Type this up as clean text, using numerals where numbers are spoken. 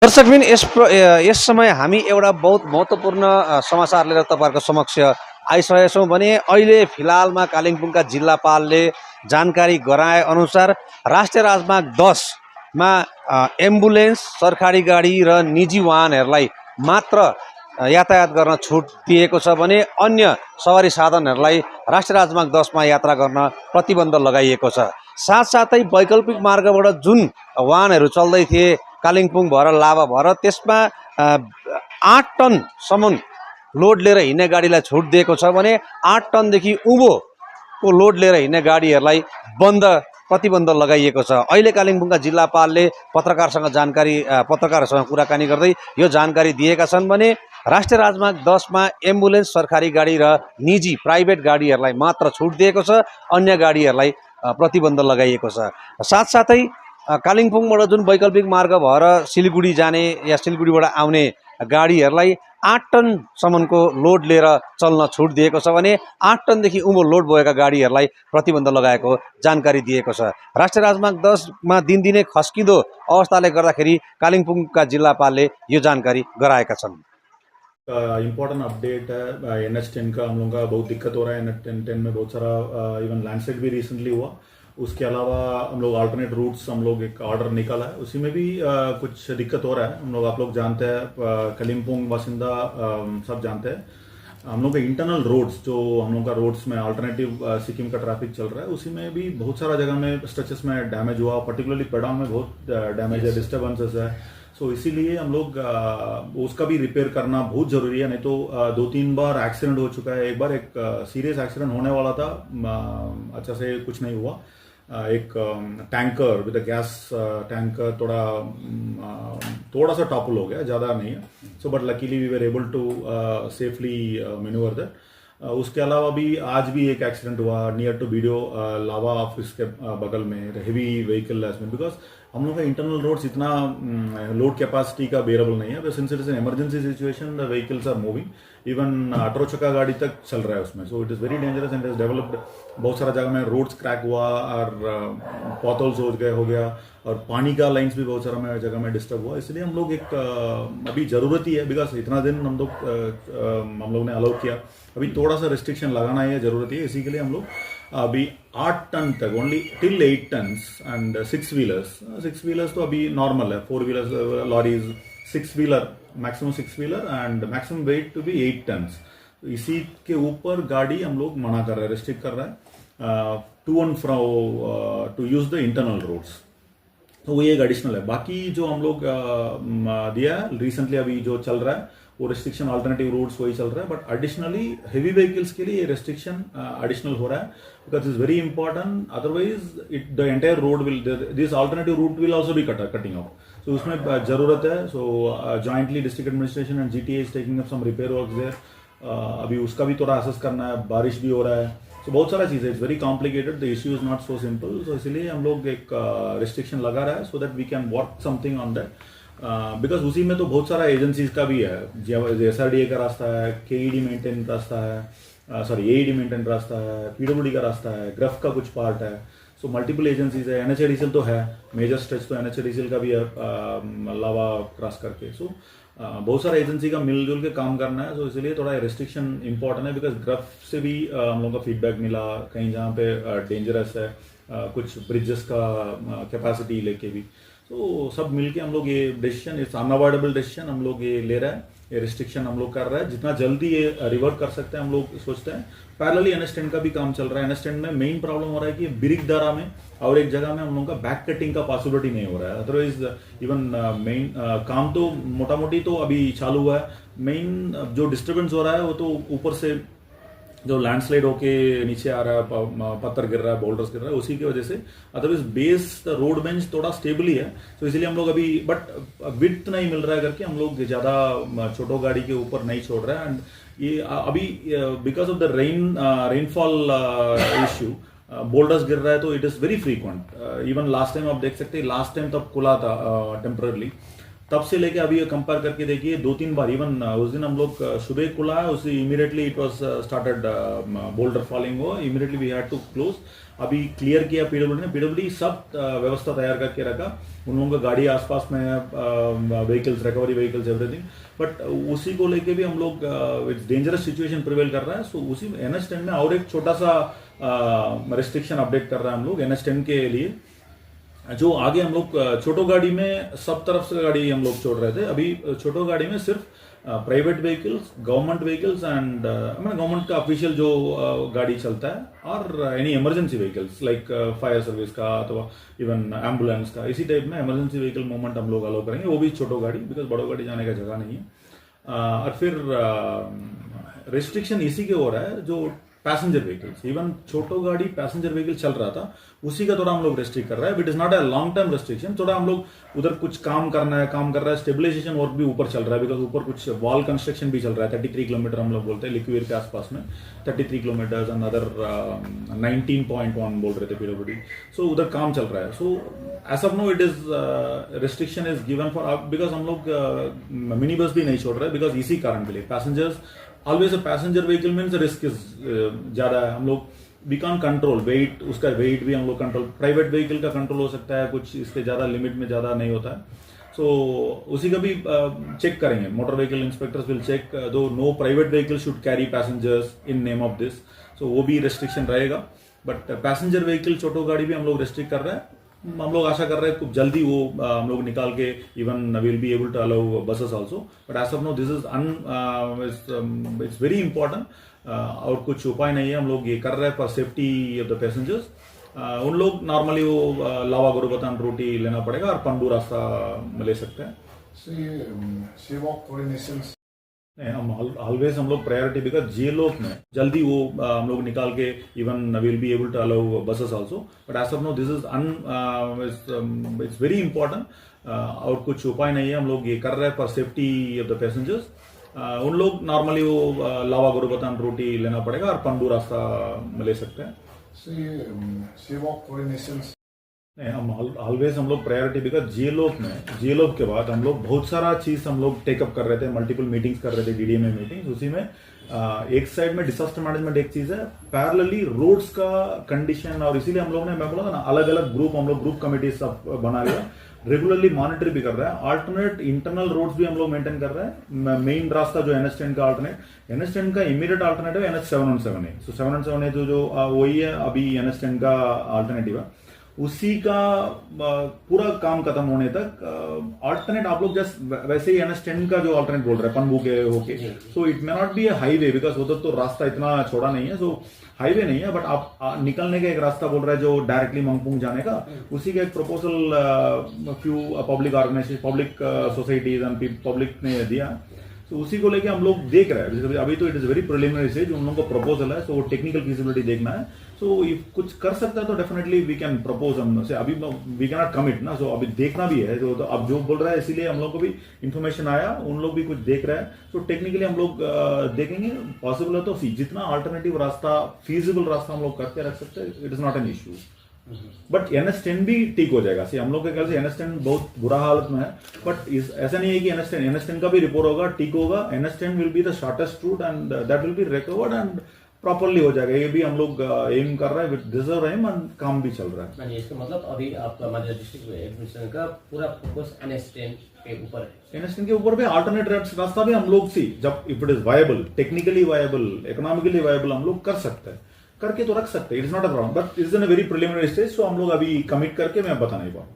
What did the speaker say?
दर्शकबिन यस समय हामी एउटा बहुत महत्त्वपूर्ण समाचार लिएर तपाईँहरूको समक्ष आइसकेका छौँ भने अहिले फिलहालमा कालिम्पोङका जिल्लापालले जानकारी गराए अनुसार राष्ट्रिय राजमार्ग 10 मा एम्बुलेन्स, सरकारी गाडी र निजी वाहनहरूलाई मात्र यातायात गर्न छुट दिएको छ भने अन्य सवारी साधनहरूलाई राष्ट्रिय राजमार्ग 10 मा यात्रा गर्न प्रतिबन्ध लगाइएको छ। साथसाथै वैकल्पिक मार्गबाट जुन वाहनहरू चल्दै थिए कालिम्पोङ भएर लाभा भएर त्यसमा 8 टनसम्म लोड लिएर हिँड्ने गाडीलाई छुट दिएको छ भने 8 टनदेखि उँभोको लोड लिएर हिँड्ने गाडीहरूलाई प्रतिबन्ध लगाइएको छ। अहिले कालिम्पोङका जिल्लापालले पत्रकारहरूसँग कुराकानी गर्दै यो जानकारी दिएका छन् भने राष्ट्रिय राजमार्ग 10 मा एम्बुलेन्स, सरकारी गाडी र निजी प्राइभेट गाडीहरूलाई मात्र छुट दिएको छ, अन्य गाडीहरूलाई प्रतिबन्ध लगाइएको छ। साथसाथै कालिम्पोङबाट जुन वैकल्पिक मार्ग भएर सिलगढी जाने या सिलगढीबाट आउने गाडीहरूलाई 8 टनसम्मको लोड लिएर चल्न छुट दिएको छ भने 8 टनदेखि उँभो लोड भएका गाडीहरूलाई प्रतिबन्ध लगाएको जानकारी दिएको छ। राष्ट्रिय राजमार्ग 10 मा दिनदिनै खस्किँदो अवस्थाले गर्दाखेरि कालिम्पोङका जिल्लापालले यो जानकारी गराएका छन्। इम्पोर्टेंट अपडेट है NH10 का। हम लोगों का बहुत दिक्कत हो रहा है। NH10 में बहुत सारा इवन लैंडस्लाइड भी रिसेंटली हुआ। उसके अलावा हम लोग अल्टरनेट रूट्स हम लोग एक ऑर्डर निकाला है, उसी में भी कुछ दिक्कत हो रहा है। हम लोग आप लोग जानते हैं, कालिम्पोंग बासिंदा सब जानते हैं, हम लोग का इंटरनल रोड्स जो हम लोग का रोड्स में अल्टरनेटिव सिक्किम का ट्रैफिक चल रहा है, उसी में भी बहुत सारा जगह में स्ट्रेचेस में डैमेज हुआ। पर्टिकुलरली पेडांग में बहुत डैमेज है, डिस्टर्बेंसेस है। सो इसीलिए हम लोग उसका भी रिपेयर करना बहुत जरूरी है। नहीं तो 2-3 बार एक्सीडेंट हो चुका है। एक बार एक सीरियस एक्सीडेंट होने वाला था, अच्छा से कुछ नहीं हुआ। एक टैंकर विद गैस टैंकर थोड़ा सा टॉपल हो गया, ज़्यादा नहीं है। So but luckily we were able to safely manoeuvre that. उसके अलावा भी आज भी एक एक्सीडेंट हुआ नियर टू वीडियो लावा ऑफिस के बगल में, हेवी व्हीकल में। बिकॉज हम लोग का इंटरनल रोड्स इतना लोड कैपेसिटी का बेरेबल नहीं है। Since it is an emergency situation, the vehicles are moving. Even 18 चक्का गाड़ी तक चल रहा है उसमें। So it is very dangerous and is developed. बहुत सारा जगह में रोड्स क्रैक हुआ और पॉथल्स हो गया, और पानी का लाइन्स भी बहुत सारा जगह में डिस्टर्ब हुआ। इसलिए हम लोग एक अभी जरूरत ही है, बिकॉज इतना दिन हम लोग ने अलाउ किया, अभी थोड़ा सा रिस्ट्रिक्शन लगाना है, जरूरत है। इसी के लिए हम लोग अभी 8 टन तक, only till 8 tons and 6 wheelers तो अभी नॉर्मल है। 4 wheelers, lorries, 6 wheeler maximum 6 wheeler and maximum weight to be 8 tons. तो इसी के ऊपर गाड़ी हम लोग मना कर रहे हैं, रिस्ट्रिक्ट कर रहा है to and fro to use the internal roads. तो वो एक एडिशनल है। बाकी जो हम लोग दिया है रिसेंटली, अभी जो चल रहा है वो रिस्ट्रिक्शन अल्टरनेटिव रूट्स वही चल रहा है। बट एडिशनली हेवी व्हीकल्स के लिए रिस्ट्रिक्शन एडिशनल हो रहा है, because is very important. Otherwise the entire road will, this alternative route will also be cutting out. So उसमें जरूरत है। So jointly district administration and GTA is taking up some repair works there. अभी उसका भी थोड़ा assess करना है, बारिश भी हो रहा है। सो बहुत सारा चीज़ है, it's very complicated, the issue is not so simple. So इसलिए हम लोग एक रिस्ट्रिक्शन लगा रहा है, so that we can work something on that. Because उसी में तो बहुत सारा एजेंसीज का भी है, SRDA का रास्ता है, KED मेंटेन रास्ता है, AED मेंटेन रास्ता है, PWD का रास्ता है, ग्रफ का कुछ पार्ट है। सो मल्टीपल एजेंसीज है। NHADCL तो है, मेजर स्ट्रेच तो NHADCL का भी है, लावा क्रॉस करके। सो बहुत सारा एजेंसी का मिलजुल के काम करना है। सो इसलिए थोड़ा रिस्ट्रिक्शन इंपॉर्टेंट है, बिकॉज ग्रफ से भी हम लोगों का फीडबैक मिला, कहीं जहाँ पे डेंजरस है, कुछ ब्रिजेस का कैपेसिटी लेके भी। तो सब मिलके हम लोग ये डिसीजन, इट्स अनअवॉइडेबल डिसीजन हम लोग ये ले रहा है, ये रिस्ट्रिक्शन हम लोग कर रहा है। जितना जल्दी ये रिवर्ट कर सकते हैं हम लोग सोचते हैं। पैरेलली NH10 का भी काम चल रहा है। NH10 में मेन प्रॉब्लम हो रहा है कि बिरिकदारा में और एक जगह में हम लोगों का बैक कटिंग का पॉसिबिलिटी नहीं हो रहा है। अदरवाइज इवन मेन काम तो मोटा मोटी तो अभी चालू हुआ है। मेन जो डिस्टर्बेंस हो रहा है वो तो ऊपर से जो लैंडस्लाइड होके नीचे आ रहा है, पत्थर गिर रहा है, बोल्डर्स गिर रहा है, उसी की वजह से। अदरवाइज बेस रोड बेंच थोड़ा स्टेबल ही है। तो इसलिए हम लोग अभी बट विड्थ नहीं मिल रहा है करके हम लोग ज्यादा छोटो गाड़ी के ऊपर नहीं छोड़ रहे हैं। एंड ये अभी because of the rainfall issue boulders गिर रहा है, तो it is very frequent. Even last time आप देख सकते हैं, लास्ट टाइम तब खुला था टेम्पररली, तब से लेके अभी कंपेयर करके देखिए 2-3 बार इवन उस दिन हम लोग सुबह खुला है उसी immediately it was started boulder falling हुआ immediately we had to close अभी क्लियर किया पीडब्ल्यूडी ने पीडब्ल्यूडी सब व्यवस्था तैयार करके रखा उन लोगों का गाड़ी आसपास में vehicles recovery vehicles everything but उसी को लेके भी हम लोग इट्स डेंजरस सिचुएशन प्रिवेल कर रहा है सो उसी NH10 में और एक छोटा सा रिस्ट्रिक्शन अपडेट कर रहा है हम लोग NH10 के लिए जो आगे हम लोग छोटो गाड़ी में सब तरफ से गाड़ी हम लोग छोड़ रहे थे अभी छोटो गाड़ी में सिर्फ private vehicles government vehicles and government का ऑफिशियल जो गाड़ी चलता है और any emergency vehicles like fire service का अथवा इवन एम्बुलेंस का इसी टाइप में इमरजेंसी व्हीकल मूवमेंट हम लोग अलाउ करेंगे वो भी छोटो गाड़ी बिकॉज बड़ो गाड़ी जाने का जगह नहीं है और फिर रिस्ट्रिक्शन इसी के हो रहा है जो पैसेंजर व्हीकल्स इवन छोटो गाड़ी पैसेंजर व्हीकल चल रहा था उसी का थोड़ा हम लोग रेस्ट्रिक्ट कर रहा है it is not a long term restriction थोड़ा हम लोग उधर कुछ काम कर रहा है स्टेबिलाईजेशन वर्क भी ऊपर चल रहा है बिकॉज ऊपर कुछ वॉल कंस्ट्रक्शन भी चल रहा है 33 किलोमीटर हम लोग बोलते हैं लिक्विड के आसपास में 33 किलोमीटर एंड अदर 19.1 बोल रहे थे पीडब्ल्यूडी सो उधर काम चल रहा है so as of now it is restriction is given for because हम लोग मिनी बस भी नहीं छोड़ रहे बिकॉज इसी कारण के लिए passengers always a passenger vehicle means risk is ज्यादा है हम लोग वी कैन कंट्रोल वेट उसका वेट भी हम लोग कंट्रोल प्राइवेट व्हीकल का कंट्रोल हो सकता है कुछ इसके ज्यादा लिमिट में ज्यादा नहीं होता है सो उसी का भी चेक करेंगे motor vehicle inspectors will check do no private vehicle should carry passengers in name of this so वो भी रेस्ट्रिक्शन रहेगा बट पैसेंजर व्हीकल छोटो गाड़ी भी हम लोग रेस्ट्रिक्ट कर रहे हैं हम लोग आशा कर रहे हैं खूब जल्दी वो हम लोग निकाल के even will be able to allow buses also but as of now this is it's very important और कुछ उपाय नहीं है हम लोग ये कर रहे हैं for safety of the passengers उन लोग नॉर्मली वो लावा गुरुबथान रोटी लेना पड़ेगा और पंडू रास्ता ले सकते हैं सेवा कोऑर्डिनेशन हम ऑलवेज हम लोग प्रायोरिटी बिकॉज जेलोक में जल्दी वो हम लोग निकाल के even will be able to allow buses also but as of now this is it's very important और कुछ उपाय नहीं है हम लोग ये कर रहे हैं for safety of the passengers उन लोग नॉर्मली वो लावा गुरुबथान रोटी लेना पड़ेगा और पंडू रास्ता ले सकते हैं सेवा कोऑर्डिनेशन हम ऑलवेज हम लोग प्रायोरिटी बिकॉज जेलोक के बाद हम लोग बहुत सारा चीज हम लोग टेकअप कर रहे थे मल्टीपल मीटिंग्स कर रहे थे DDMA मीटिंग्स उसी में एक साइड में डिजास्टर मैनेजमेंट एक चीज है पैरेलली रोड्स का कंडीशन और इसीलिए हम लोग ने मैं बोला था ना अलग अलग ग्रुप हम लोग ग्रुप कमेटी सब बना लिया रेगुलरली मॉनिटर भी कर रहा है अल्टरनेट इंटरनल रोड्स भी हम लोग मेंटेन कर रहे हैं मेन रास्ता जो NH10 का NH10 का इमीडिएट अल्टरनेटिव NH717 है सो 717 है जो वही है अभी NH10 का अल्टरनेटिव है उसी का पूरा काम खत्म होने तक अल्टरनेट आप लोग जस्ट वैसे ही NH10 का जो अल्टरनेट बोल रहे हैं पनबू के होके so it may not be a highway because उधर तो रास्ता इतना छोड़ा नहीं है सो हाईवे नहीं है बट आप निकलने का एक रास्ता बोल रहा है जो डायरेक्टली मंगपुंग जाने का उसी का एक proposal few public organisation public societies and public ने दिया तो उसी को लेके हम लोग देख रहे हैं अभी तो it is very preliminary stage उन लोगों का प्रपोजल है सो वो टेक्निकल फीजिबिलिटी देखना है सो इफ कुछ कर सकता है तो डेफिनेटली वी कैन प्रपोज हम से अभी वी कैन नॉट कमिट ना सो अभी देखना भी है तो अब जो बोल रहा है इसीलिए हम लोग को भी इंफॉर्मेशन आया उन लोग भी कुछ देख रहे हैं सो टेक्निकली हम लोग देखेंगे पॉसिबल है तो जितना अल्टरनेटिव रास्ता फीजिबल रास्ता हम लोग करके रख सकते हैं it is not an issue but NH10 भी ठीक हो जाएगा हम लोग के ख्याल से NH10 बहुत बुरा हालत में है बट ऐसा नहीं है कि NH10 का भी रिपोर्ट होगा ठीक होगा NH10 will be the shortest route and that will be recovered and properly हो जाएगा ये भी हम लोग एम कर रहे हैं विद डिजर्व एम एंड काम भी चल रहा है इसका मतलब अभी आपका मध्य डिस्ट्रिक्ट एडमिनिस्ट्रेशन का पूरा फोकस NH10 के ऊपर है NH10 के ऊपर भी अल्टरनेट रास्ता भी हम लोग सी जब if it is viable technically viable economically viable हम लोग कर सकते हैं करके तो रख सकते हैं it is not a problem but is in a very preliminary stage so हम लोग अभी कमिट करके मैं बता नहीं पाऊंगा